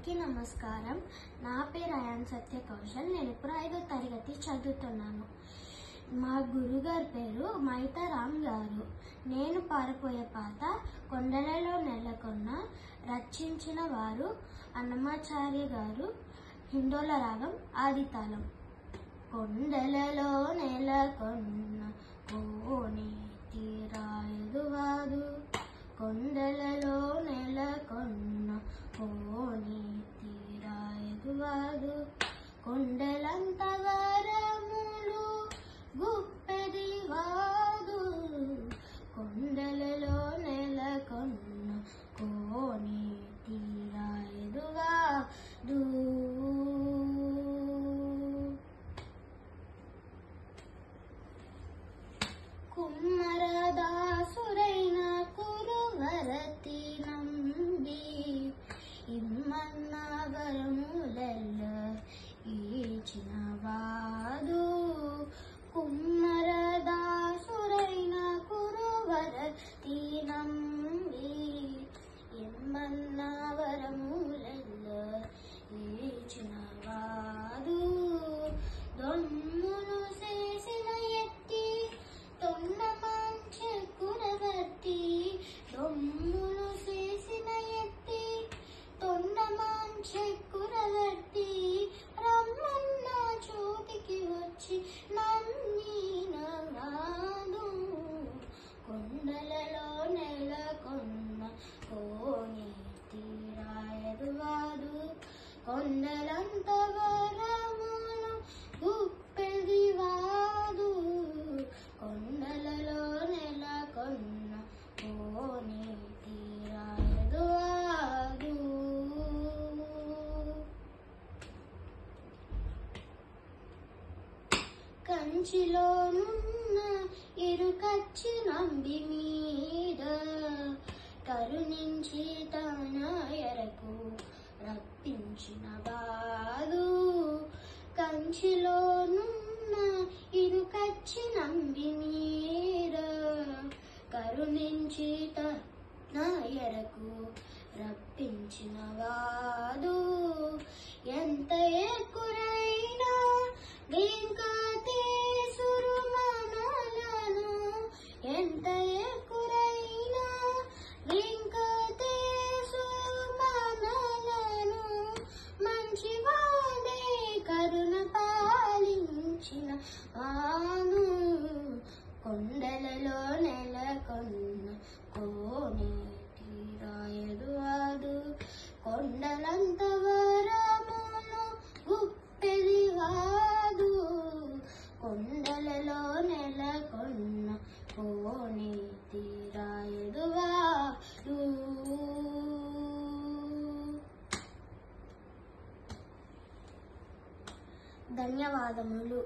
అందరికీ నమస్కారం. నా పేరు అయాన్ సత్య కౌశల్. నేను ఇప్పుడు 5వ తరగతి చదువుతున్నాను. మా గురుగారి పేరు మైతారాం గారు. నేను పారిపోయే పాత కొండలలో నెలకొన్న రచించిన వారు అన్నమాచార్య గారు. హిందోళ రాగం ఆదితాళం. కొండలలో నెలకొన్న కోని తీరాయదువాదు, కొండలలో నెలకొన్న కోని తీరాయదువాదు, కొండలంత వరములు గుప్పెది వాదు, కొండలలో నెలకొన్న కోని తీరాయదువాదు. కుమ్మరదాసురైన కురువరతి నంబి ఇమ్మన్న వరములెల్ల ఈచిన వాదు, కుమ్మరదాసురైన కురువరతి నంబి ఇమ్మన్న వరములెల్ల ఈచిన వాదు, దొమ్మును చేసిన ఎత్తి తొన్న మంచె కురవర్తి, దొమ్మును చేసిన ఎత్తి తొన్న మంచె కురవర్తి, రమ్మన్న చోటికి వచ్చి నమ్మిన వాదు, కొండలలో నెలకొన్న కోని తీరాయదువాదు, కొండలంత వరములు గుప్పెది వాదు, కొండలలో నెలకొన్న కోని తీరాయదువాదు. కంచిలోనున్న ఇరుకచ్చి నంబి మీద కరుణించి తన ఎరకు రప్పించిన వాదు, కంచిలోనున్న ఇరుకచ్చి నంబి మీద కరుణించి తన ఎరకు రప్పించిన వాదు, ఎంత ఎక్కురైనా వెంకటేశ్వరు మనలను, ఎంత ఎక్కురైనా వెంకటేశ్వరు మనలను, మంచివాడే కరుణ పాలించిన వాను, కొండలలో నెలకొన్న కోని తీరాయదువాదు, కొండలంత వరములు గుప్పెది వాదు, కొండలలో నెలకొన్న కోని తీరాయదువాదు. ధన్యవాదములు.